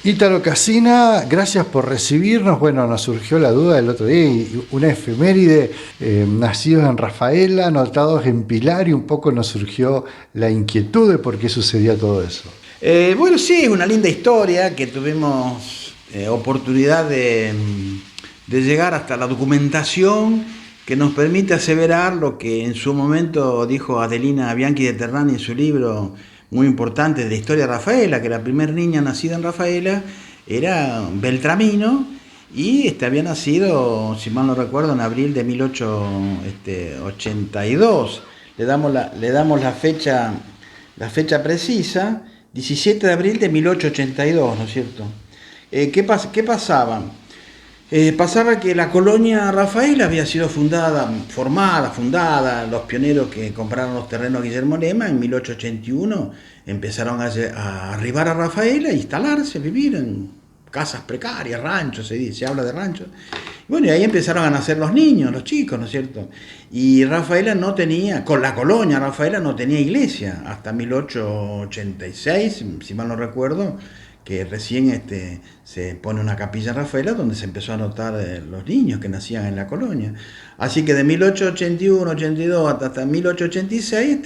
Ítalo Casina, gracias por recibirnos. Bueno, nos surgió la duda el otro día, y una efeméride, nacidos en Rafaela, anotados en Pilar, y un poco nos surgió la inquietud de por qué sucedía todo eso. Bueno, sí, es una linda historia que tuvimos oportunidad de llegar hasta la documentación que nos permite aseverar lo que en su momento dijo Adelina Bianchi de Terrani en su libro muy importante de la historia de Rafaela, que la primera niña nacida en Rafaela era Beltramino y había nacido, si mal no recuerdo, en abril de 1882. Le damos la fecha precisa, 17 de abril de 1882, ¿no es cierto? ¿Qué pasaba? Pasaba que la colonia Rafaela había sido fundada, los pioneros que compraron los terrenos a Guillermo Lema en 1881 empezaron a arribar a Rafaela, a instalarse, a vivir en casas precarias, ranchos, se habla de ranchos. Bueno, y ahí empezaron a nacer los niños, los chicos, ¿no es cierto? Y Rafaela no tenía, con la colonia Rafaela no tenía iglesia, hasta 1886, si mal no recuerdo, que recién se pone una capilla en Rafaela donde se empezó a anotar los niños que nacían en la colonia. Así que de 1881, 82 hasta 1886,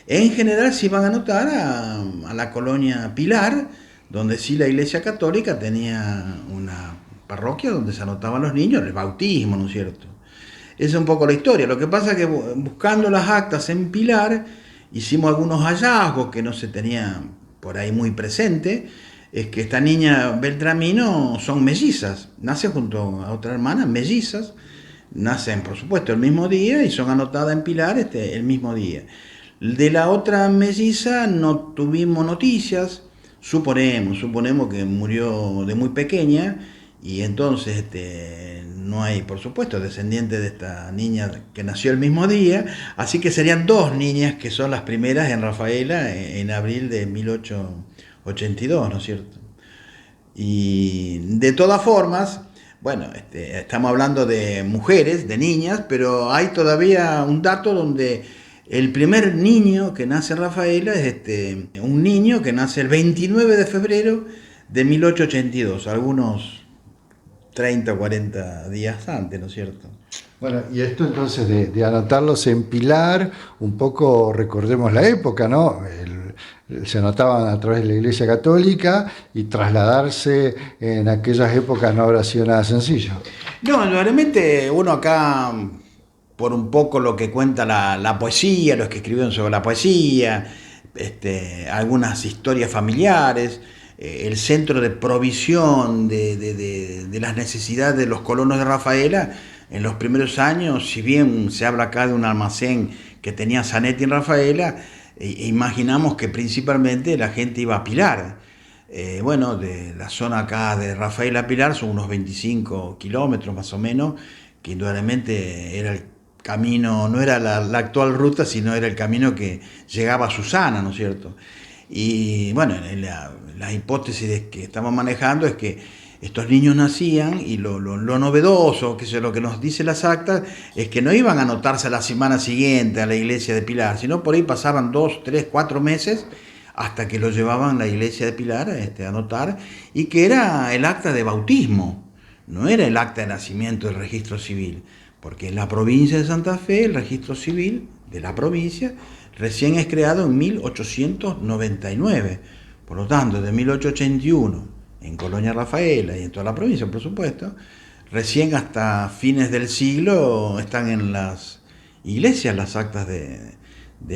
en general se iban a anotar a la colonia Pilar, donde sí la Iglesia Católica tenía una parroquia donde se anotaban los niños, el bautismo, ¿no es cierto? Esa es un poco la historia. Lo que pasa es que buscando las actas en Pilar, hicimos algunos hallazgos que no se tenían por ahí muy presente. Es que esta niña Beltramino son mellizas, nace junto a otra hermana, mellizas, nacen por supuesto el mismo día y son anotadas en Pilar el mismo día. De la otra melliza no tuvimos noticias, suponemos que murió de muy pequeña y entonces no hay por supuesto descendientes de esta niña que nació el mismo día, así que serían dos niñas que son las primeras en Rafaela en abril de 1882, ¿no es cierto? Y de todas formas, bueno, estamos hablando de mujeres, de niñas, pero hay todavía un dato donde el primer niño que nace en Rafaela es un niño que nace el 29 de febrero de 1882, algunos 30 o 40 días antes, ¿no es cierto? Bueno, y esto entonces de anotarlos en Pilar, un poco recordemos la época, ¿no? Se anotaban a través de la Iglesia Católica y trasladarse en aquellas épocas no habrá sido nada sencillo. No, realmente uno acá, por un poco lo que cuenta la poesía, los que escribieron sobre la poesía, algunas historias familiares, el centro de provisión de las necesidades de los colonos de Rafaela, en los primeros años, si bien se habla acá de un almacén que tenía Zanetti en Rafaela, imaginamos que principalmente la gente iba a Pilar. Bueno, de la zona acá de Rafaela a Pilar son unos 25 kilómetros más o menos, que indudablemente era el camino, no era la actual ruta, sino era el camino que llegaba a Susana, ¿no es cierto? Y bueno, la hipótesis que estamos manejando es que estos niños nacían y lo novedoso, que es lo que nos dice las actas, es que no iban a anotarse a la semana siguiente a la iglesia de Pilar, sino por ahí pasaban 2, 3, 4 meses hasta que lo llevaban a la iglesia de Pilar a anotar, y que era el acta de bautismo, no era el acta de nacimiento del registro civil, porque en la provincia de Santa Fe el registro civil de la provincia recién es creado en 1899, por lo tanto de 1881 en Colonia Rafaela y en toda la provincia, por supuesto, recién hasta fines del siglo están en las iglesias las actas de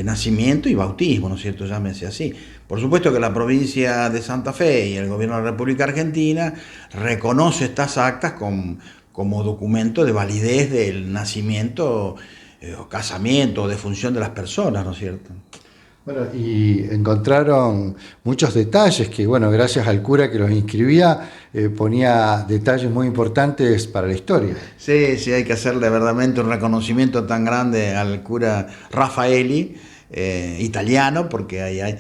nacimiento y bautismo, ¿no es cierto? Llámese así. Por supuesto que la provincia de Santa Fe y el gobierno de la República Argentina reconoce estas actas como documento de validez del nacimiento o casamiento o defunción de las personas, ¿no es cierto? Bueno, y encontraron muchos detalles que, bueno, gracias al cura que los inscribía, ponía detalles muy importantes para la historia. Sí, sí, hay que hacerle verdaderamente un reconocimiento tan grande al cura Raffaelli, italiano, porque hay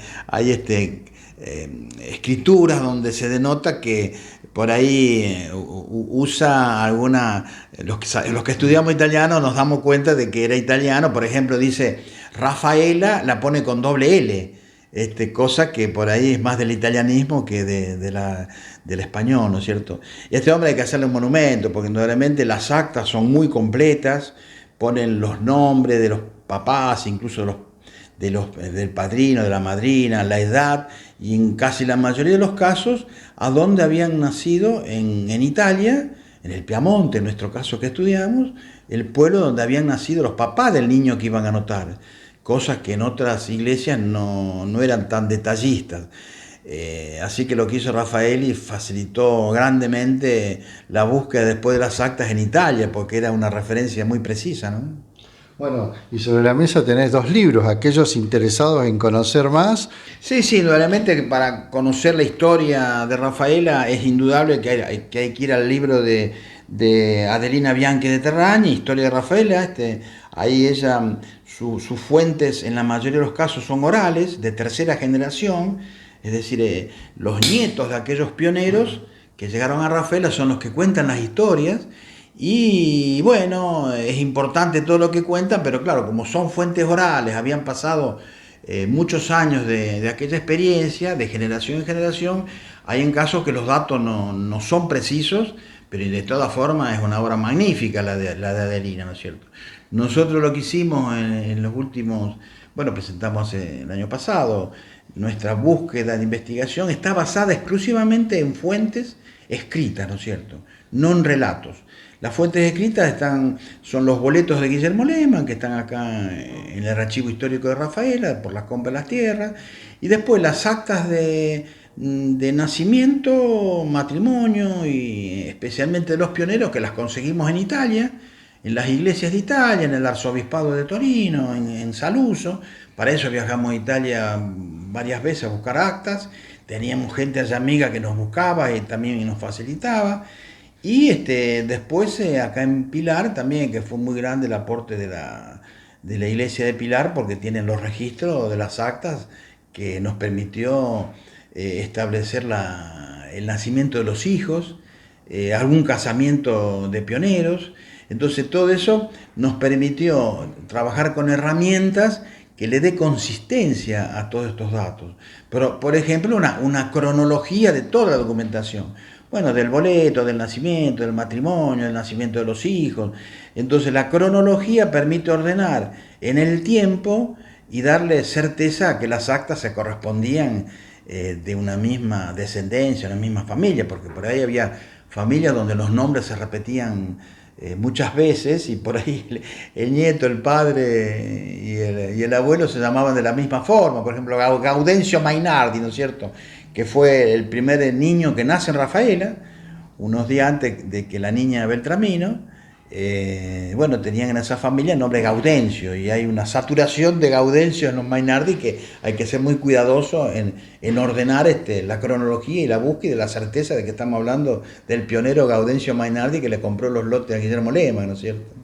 escrituras donde se denota que por ahí usa los que estudiamos italiano nos damos cuenta de que era italiano. Por ejemplo, dice Rafaela, la pone con doble L, Cosa que por ahí es más del italianismo que del español, ¿no es cierto? Y a este hombre hay que hacerle un monumento, porque normalmente las actas son muy completas, ponen los nombres de los papás, incluso del padrino, de la madrina, la edad, y en casi la mayoría de los casos, a dónde habían nacido en Italia, en el Piamonte, en nuestro caso que estudiamos, el pueblo donde habían nacido los papás del niño que iban a anotar, cosas que en otras iglesias no eran tan detallistas. Así que lo que hizo Raffaelli facilitó grandemente la búsqueda después de las actas en Italia, porque era una referencia muy precisa, ¿no? Bueno, y sobre la mesa tenés dos libros, aquellos interesados en conocer más. Sí, sí, indudablemente para conocer la historia de Rafaela es indudable que hay que ir al libro de Adelina Bianchi de Terragni, Historia de Rafaela. Ahí ella, sus fuentes en la mayoría de los casos son orales, de tercera generación, es decir, los nietos de aquellos pioneros que llegaron a Rafaela son los que cuentan las historias. Y bueno, es importante todo lo que cuentan, pero claro, como son fuentes orales, habían pasado muchos años de aquella experiencia, de generación en generación, hay en casos que los datos no son precisos, pero de todas formas es una obra magnífica la de Adelina, ¿no es cierto? Nosotros lo que hicimos en los últimos, bueno, presentamos el año pasado, nuestra búsqueda de investigación está basada exclusivamente en fuentes escritas, ¿no es cierto? No en relatos. Las fuentes escritas son los boletos de Guillermo Lehmann, que están acá en el archivo histórico de Rafaela, por la compra de las tierras, y después las actas de nacimiento, matrimonio, y especialmente de los pioneros, que las conseguimos en Italia, en las iglesias de Italia, en el arzobispado de Torino, en Saluzzo. Para eso viajamos a Italia varias veces a buscar actas, teníamos gente allá amiga que nos buscaba y también nos facilitaba. Y después acá en Pilar también, que fue muy grande el aporte de la iglesia de Pilar, porque tienen los registros de las actas que nos permitió establecer el nacimiento de los hijos, algún casamiento de pioneros. Entonces todo eso nos permitió trabajar con herramientas que le dé consistencia a todos estos datos. Pero, por ejemplo, una cronología de toda la documentación. Bueno, del boleto, del nacimiento, del matrimonio, del nacimiento de los hijos. Entonces la cronología permite ordenar en el tiempo y darle certeza a que las actas se correspondían de una misma descendencia, una misma familia, porque por ahí había familias donde los nombres se repetían muchas veces y por ahí el nieto, el padre y el abuelo se llamaban de la misma forma. Por ejemplo, Gaudencio Mainardi, ¿no es cierto?, que fue el primer niño que nace en Rafaela, unos días antes de que la niña Beltramino. Bueno, tenían en esa familia el nombre Gaudencio, y hay una saturación de Gaudencio en los Mainardi que hay que ser muy cuidadoso en ordenar la cronología y la búsqueda y la certeza de que estamos hablando del pionero Gaudencio Mainardi, que le compró los lotes a Guillermo Lehmann, ¿no es cierto?